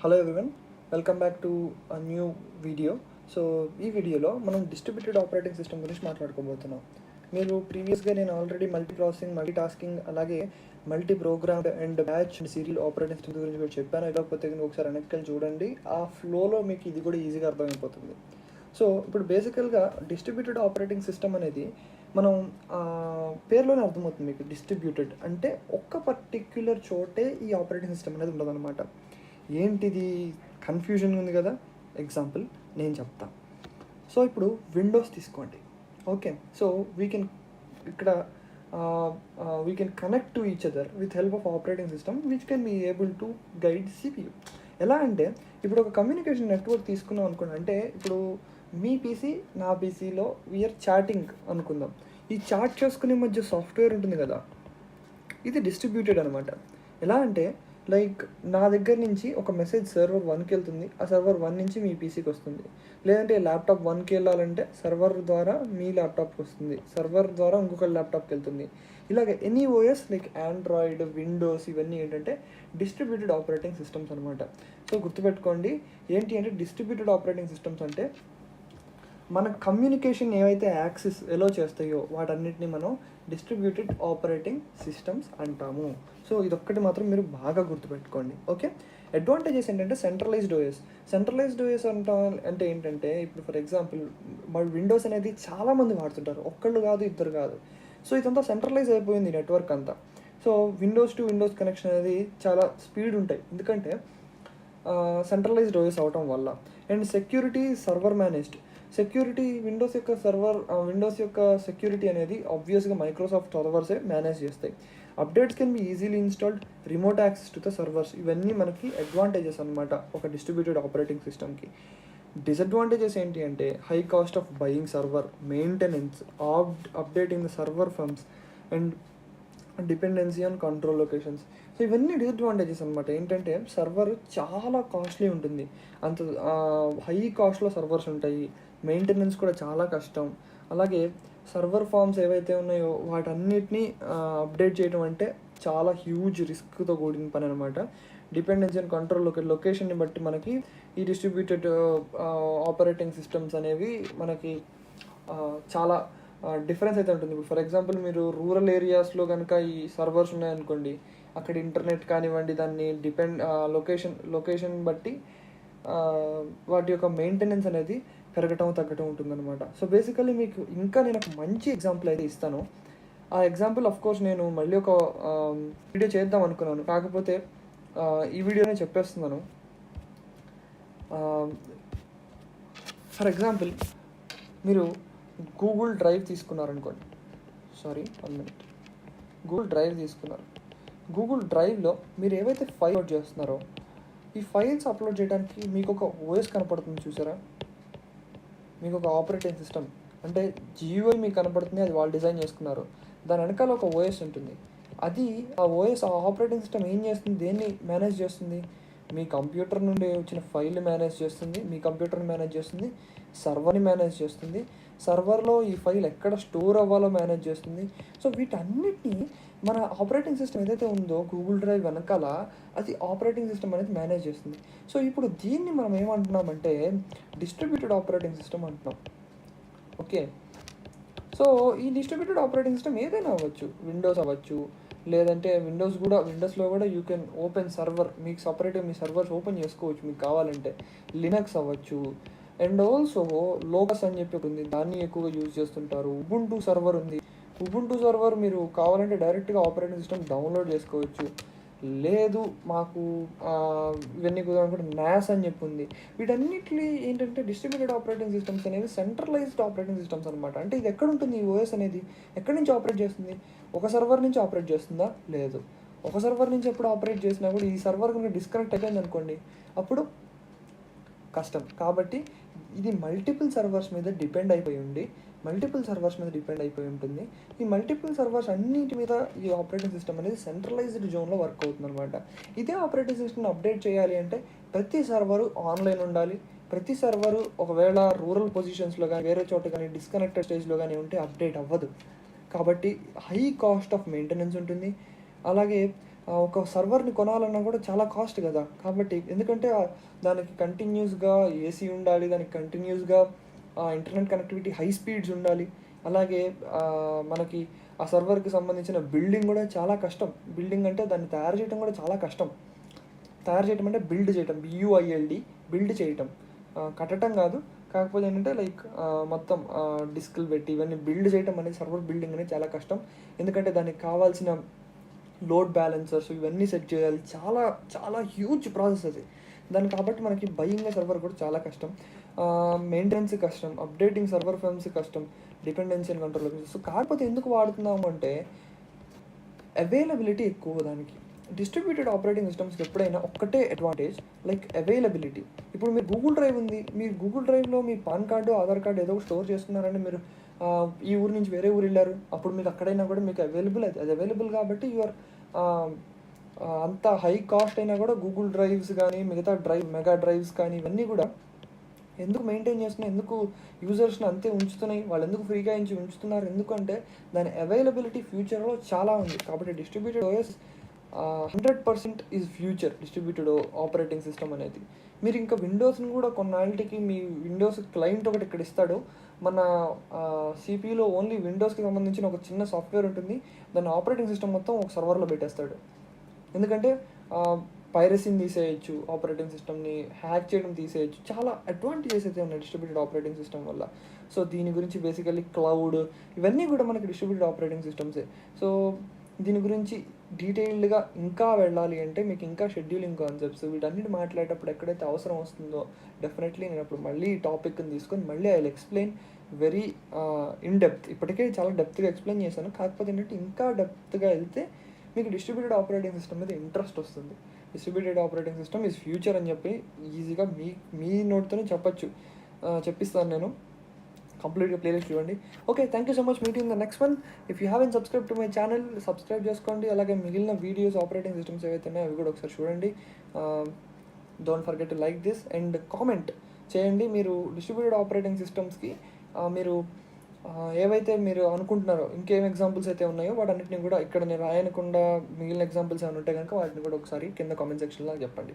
Hello everyone, welcome back to new video. So ఈ వీడియోలో మనం డిస్ట్రిబ్యూటెడ్ ఆపరేటింగ్ సిస్టమ్ గురించి మాట్లాడుకోబోతున్నాం. మీరు ప్రీవియస్గా నేను already multi processing, multi tasking, అలాగే multi program and batch and serial operating system గురించి కూడా చెప్పాను. లేకపోతే ఒకసారి వెనక్కి చూడండి, ఆ ఫ్లోలో మీకు ఇది కూడా ఈజీగా అర్థమైపోతుంది. సో ఇప్పుడు బేసికల్గా డిస్ట్రిబ్యూటెడ్ ఆపరేటింగ్ సిస్టమ్ అనేది మనం పేరులోనే అర్థమవుతుంది మీకు. డిస్ట్రిబ్యూటెడ్ అంటే ఒక్క పర్టిక్యులర్ చోటే ఈ ఆపరేటింగ్ సిస్టమ్ అనేది ఉండదన్నమాట. ఏంటిది కన్ఫ్యూజన్ ఉంది కదా, ఎగ్జాంపుల్ నేను చెప్తా. సో ఇప్పుడు విండోస్ తీసుకోండి. Okay, so we can connect to each other with help of operating system which can be able to guide CPU. ఎలా అంటే ఇప్పుడు ఒక కమ్యూనికేషన్ నెట్వర్క్ తీసుకున్నాం అనుకోండి. అంటే ఇప్పుడు మీ పీసీ నా పీసీలో వీఆర్ చాటింగ్ అనుకుందాం. ఈ చాట్ చేసుకునే మధ్య సాఫ్ట్వేర్ ఉంటుంది కదా, ఇది డిస్ట్రిబ్యూటెడ్ అనమాట. ఎలా అంటే లైక్ నా దగ్గర నుంచి ఒక మెసేజ్ సర్వర్ 1కి వెళ్తుంది, ఆ సర్వర్ 1 నుంచి మీ పీసీకి వస్తుంది. లేదంటే ల్యాప్టాప్ 1కి వెళ్ళాలంటే సర్వర్ ద్వారా మీ ల్యాప్టాప్కి వస్తుంది, సర్వర్ ద్వారా ఇంకొక ల్యాప్టాప్కి వెళ్తుంది. ఇలాగ any OS like Android, Windows, ఇవన్నీ ఏంటంటే డిస్ట్రిబ్యూటెడ్ ఆపరేటింగ్ సిస్టమ్స్ అనమాట. సో గుర్తుపెట్టుకోండి, ఏంటి అంటే డిస్ట్రిబ్యూటెడ్ ఆపరేటింగ్ సిస్టమ్స్ అంటే మన కమ్యూనికేషన్ ఏవైతే యాక్సెస్ ఎలా చేస్తాయో వాటన్నిటిని మనం డిస్ట్రిబ్యూటెడ్ ఆపరేటింగ్ సిస్టమ్స్ అంటాము. సో ఇదొక్కటి మాత్రం మీరు బాగా గుర్తుపెట్టుకోండి. ఓకే, అడ్వాంటేజెస్ ఏంటంటే సెంట్రలైజ్డ్ ఓఎస్ అంటే ఏంటంటే ఇప్పుడు ఫర్ ఎగ్జాంపుల్ మన విండోస్ అనేది చాలామంది వాడుతుంటారు, ఒక్కళ్ళు కాదు, ఇద్దరు కాదు. సో ఇదంతా సెంట్రలైజ్ అయిపోయింది నెట్వర్క్ అంతా. So Windows to Windows connection అనేది చాలా స్పీడ్ ఉంటాయి, ఎందుకంటే సెంట్రలైజ్డ్ ఓఎస్ అవటం వల్ల. And security server managed. Security Windows యొక్క సెక్యూరిటీ అనేది ఆబ్వియస్గా మైక్రోసాఫ్ట్ సర్వర్సే మేనేజ్ చేస్తాయి. Updates can be easily installed, remote access to the servers. ఇవన్నీ మనకి అడ్వాంటేజెస్ అనమాట ఒక డిస్ట్రిబ్యూటెడ్ ఆపరేటింగ్ సిస్టమ్కి. డిసడ్వాంటేజెస్ ఏంటి అంటే high cost of buying server, maintenance, updating the server firms and dependency on control locations. So ఇవన్నీ disadvantages అనమాట. ఏంటంటే సర్వర్ చాలా కాస్ట్లీ ఉంటుంది, అంత హై కాస్ట్లో సర్వర్స్ ఉంటాయి, మెయింటెనెన్స్ కూడా చాలా కష్టం. అలాగే సర్వర్ ఫార్మ్స్ ఏవైతే ఉన్నాయో వాటన్నిటిని అప్డేట్ చేయడం అంటే చాలా హ్యూజ్ రిస్క్తో కూడిన పని అనమాట. డిపెండెన్సీ ఆన్ కంట్రోల్ లొకేషన్ని బట్టి మనకి ఈ డిస్ట్రిబ్యూటెడ్ ఆపరేటింగ్ సిస్టమ్స్ అనేవి మనకి చాలా డిఫరెన్స్ అయితే ఉంటుంది. ఇప్పుడు ఫర్ ఎగ్జాంపుల్ మీరు రూరల్ ఏరియాస్లో కనుక ఈ సర్వర్స్ ఉన్నాయనుకోండి, అక్కడ ఇంటర్నెట్ కానివ్వండి, దాన్ని లొకేషన్ బట్టి వాటి యొక్క మెయింటెనెన్స్ అనేది పెరగటం తగ్గటం ఉంటుందన్నమాట. సో బేసికల్లీ మీకు ఇంకా నేను ఒక మంచి ఎగ్జాంపుల్ అయితే ఇస్తాను. ఆ ఎగ్జాంపుల్ కోర్స్ నేను మళ్ళీ ఒక వీడియో చేద్దాం అనుకున్నాను, కాకపోతే ఈ వీడియోనే చెప్పేస్తున్నాను. ఫర్ ఎగ్జాంపుల్ మీరు గూగుల్ డ్రైవ్ తీసుకున్నారనుకోండి, గూగుల్ డ్రైవ్లో మీరు ఏవైతే ఫైల్ అప్లోడ్ చేస్తున్నారో ఈ ఫైల్స్ అప్లోడ్ చేయడానికి మీకు ఒక ఓఎస్ కనపడుతుంది చూసారా, మీకు ఒక ఆపరేటింగ్ సిస్టమ్ అంటే GUI మీకు కనపడుతుంది, అది వాళ్ళు డిజైన్ చేసుకున్నారు. దాని వెనకాల ఒక ఓఎస్ ఉంటుంది. అది ఆ ఓఎస్, ఆ ఆపరేటింగ్ సిస్టమ్ ఏం చేస్తుంది, దేన్ని మేనేజ్ చేస్తుంది? మీ కంప్యూటర్ నుండి వచ్చిన ఫైల్ మేనేజ్ చేస్తుంది, మీ కంప్యూటర్ని మేనేజ్ చేస్తుంది, సర్వర్ని మేనేజ్ చేస్తుంది, సర్వర్లో ఈ ఫైల్ ఎక్కడ స్టోర్ అవ్వాలో మేనేజ్ చేస్తుంది. సో వీటన్నిటిని మన ఆపరేటింగ్ సిస్టమ్ ఏదైతే ఉందో గూగుల్ డ్రైవ్ వెనకాల, అది ఆపరేటింగ్ సిస్టమ్ అనేది మేనేజ్ చేస్తుంది. సో ఇప్పుడు దీన్ని మనం ఏమంటున్నామంటే డిస్ట్రిబ్యూటెడ్ ఆపరేటింగ్ సిస్టమ్ అంటున్నాం. ఓకే, సో ఈ డిస్ట్రిబ్యూటెడ్ ఆపరేటింగ్ సిస్టమ్ ఏదైనా అవ్వచ్చు, విండోస్ అవ్వచ్చు, లేదంటే విండోస్లో కూడా యూ కెన్ ఓపెన్ సర్వర్, మీకు సపరేట్గా మీ సర్వర్స్ ఓపెన్ చేసుకోవచ్చు మీకు కావాలంటే. లినక్స్ అవ్వచ్చు, అండ్ ఆల్సో లోకస్ అని చెప్పి ఉంది, దాన్ని ఎక్కువగా యూజ్ చేస్తుంటారు. ఉబుంటూ సర్వర్ ఉంది, ఉబుంటూ సర్వర్ మీరు కావాలంటే డైరెక్ట్గా ఆపరేటింగ్ సిస్టమ్ డౌన్లోడ్ చేసుకోవచ్చు. లేదు మాకు ఇవన్నీ కుదరనుకుంటే నాస్ అని చెప్పి ఉంది. వీటన్నిటి ఏంటంటే డిస్ట్రిబ్యూటెడ్ ఆపరేటింగ్ సిస్టమ్స్ అనేవి సెంట్రలైజ్డ్ ఆపరేటింగ్ సిస్టమ్స్ అనమాట. అంటే ఇది ఎక్కడ ఉంటుంది, ఈ ఓఎస్ అనేది ఎక్కడి నుంచి ఆపరేట్ చేస్తుంది? ఒక సర్వర్ నుంచి ఆపరేట్ చేస్తుందా? లేదు. ఒక సర్వర్ నుంచి ఎప్పుడు ఆపరేట్ చేసినా కూడా ఈ సర్వర్ కనుక డిస్కనెక్ట్ అయిపోయింది అనుకోండి, అప్పుడు కష్టం. కాబట్టి ఇది మల్టిపుల్ సర్వర్స్ మీద డిపెండ్ అయిపోయి ఉంటుంది. ఈ మల్టిపుల్ సర్వర్స్ అన్నిటి మీద ఈ ఆపరేటింగ్ సిస్టమ్ అనేది సెంట్రలైజ్డ్ జోన్లో వర్క్ అవుతుంది అనమాట. ఇదే ఆపరేటింగ్ సిస్టమ్ని అప్డేట్ చేయాలి అంటే ప్రతి సర్వరు ఆన్లైన్ ఉండాలి. ప్రతి సర్వరు ఒకవేళ రూరల్ పొజిషన్స్లో కానీ, వేరే చోట కానీ, డిస్కనెక్టెడ్ స్టేజ్లో కానీ ఉంటే అప్డేట్ అవ్వదు. కాబట్టి హై కాస్ట్ ఆఫ్ మెయింటెనెన్స్ ఉంటుంది. అలాగే ఒక సర్వర్ని కొనాలన్నా కూడా చాలా కాస్ట్ కదా. కాబట్టి ఎందుకంటే దానికి కంటిన్యూస్గా ఏసీ ఉండాలి, దానికి కంటిన్యూస్గా ఇంటర్నెట్ కనెక్టివిటీ హై స్పీడ్స్ ఉండాలి. అలాగే మనకి ఆ సర్వర్కి సంబంధించిన బిల్డింగ్ కూడా చాలా కష్టం. బిల్డింగ్ అంటే దాన్ని తయారు చేయడం కూడా చాలా కష్టం. తయారు చేయడం అంటే బిల్డ్ చేయటం, బియూఐఎల్డి, బిల్డ్ చేయటం, కట్టడం కాదు. కాకపోతే ఏంటంటే లైక్ మొత్తం డిస్క్లు పెట్టి ఇవన్నీ బిల్డ్ చేయటం అనేది, సర్వర్ బిల్డింగ్ అనేది చాలా కష్టం. ఎందుకంటే దానికి కావాల్సిన లోడ్ బ్యాలెన్సర్స్ ఇవన్నీ సెట్ చేయాలి. చాలా చాలా హ్యూజ్ ప్రాసెస్ అది దాన్ని. కాబట్టి మనకి బయింగ్ సర్వర్ కూడా చాలా కష్టం, మెయింటెనెన్స్ కష్టం, అప్డేటింగ్ సర్వర్ ఫర్మ్స్ కష్టం, డిపెండెన్సీ అండ్ కంట్రోల్. సో కాకపోతే ఎందుకు వాడుతున్నాము అంటే అవైలబిలిటీ ఎక్కువ దానికి. డిస్ట్రిబ్యూటెడ్ ఆపరేటింగ్ సిస్టమ్స్కి ఎప్పుడైనా ఒక్కటే అడ్వాంటేజ్, లైక్ అవైలబిలిటీ. ఇప్పుడు మీరు గూగుల్ డ్రైవ్ ఉంది, మీరు గూగుల్ డ్రైవ్లో మీ పాన్ కార్డు, ఆధార్ కార్డు ఏదో స్టోర్ చేసుకున్నారంటే మీరు ఈ ఊరు నుంచి వేరే ఊరు వెళ్ళారు, అప్పుడు మీకు అక్కడైనా కూడా మీకు అవైలబుల్ అది అవైలబుల్ కాబట్టి యూఆర్ అంత హై కాస్ట్ అయినా కూడా గూగుల్ డ్రైవ్స్ కానీ మిగతా మెగా డ్రైవ్స్ కానీ ఇవన్నీ కూడా ఎందుకు మెయింటైన్ చేస్తున్నాయి, ఎందుకు యూజర్స్ని అంతే ఉంచుతున్నాయి, వాళ్ళు ఎందుకు ఫ్రీగా ఉంచుతున్నారు, ఎందుకంటే దాని అవైలబిలిటీ ఫ్యూచర్లో చాలా ఉంది. కాబట్టి distributed OS 100% is future. Distributed operating system అనేది మీరు ఇంకా విండోస్ని కూడా కొన్నాళ్ళకి మీ విండోస్ క్లయింట్ ఒకటి ఇక్కడ ఇస్తాడు. మన సిపియూలో ఓన్లీ విండోస్కి సంబంధించిన ఒక చిన్న సాఫ్ట్వేర్ ఉంటుంది, దాన్ని ఆపరేటింగ్ సిస్టమ్ మొత్తం ఒక సర్వర్లో పెట్టేస్తాడు. ఎందుకంటే పైరసీని తీసేయచ్చు, ఆపరేటింగ్ సిస్టమ్ని హ్యాక్ చేయడం తీసేయచ్చు, చాలా అడ్వాంటేజెస్ అయితే ఉన్నాయి డిస్ట్రిబ్యూటెడ్ ఆపరేటింగ్ సిస్టమ్ వల్ల. సో దీని గురించి బేసికల్లీ క్లౌడ్ ఇవన్నీ కూడా మనకి డిస్ట్రిబ్యూటెడ్ ఆపరేటింగ్ సిస్టమ్సే. సో దీని గురించి డీటెయిల్డ్గా ఇంకా వెళ్ళాలి అంటే మీకు ఇంకా షెడ్యూలింగ్ కాన్సెప్ట్స్ వీటన్నిటి మాట్లాడేటప్పుడు ఎక్కడైతే అవసరం వస్తుందో డెఫినెట్లీ నేను అప్పుడు మళ్ళీ ఈ టాపిక్ని తీసుకొని మళ్ళీ I will explain very in depth. ఇప్పటికే చాలా డెప్త్గా ఎక్స్ప్లెయిన్ చేశాను, కాకపోతే ఏంటంటే ఇంకా డెప్త్గా వెళ్తే మీకు డిస్ట్రిబ్యూటెడ్ ఆపరేటింగ్ సిస్టమ్ మీద ఇంట్రెస్ట్ వస్తుంది. Distributed operating system is future అని చెప్పి ఈజీగా మీ నోట్తోనే చెప్పిస్తాను నేను. కంప్లీట్గా ప్లేలిస్ట్ చూడండి. Okay, thank you so much. Meet in the next one. If you haven't subscribe to my channel, subscribe చేసుకోండి. అలాగే మిగిలిన వీడియోస్ ఆపరేటింగ్ సిస్టమ్స్ ఏవైతే ఉన్నాయో అవి కూడా ఒకసారి చూడండి. Don't forget to like this and comment చేయండి. మీరు డిస్ట్రిబ్యూటెడ్ ఆపరేటింగ్ సిస్టమ్స్కి మీరు ఏవైతే మీరు అనుకుంటున్నారో ఇంకేం ఎగ్జాంపుల్స్ అయితే ఉన్నాయో వాటన్నిటిని కూడా ఇక్కడ నేను రాయనకుండా మిగిలిన ఎగ్జాంపుల్స్ ఏమైనా ఉంటే కనుక వాటిని కూడా ఒకసారి కింద కామెంట్ సెక్షన్లో చెప్పండి.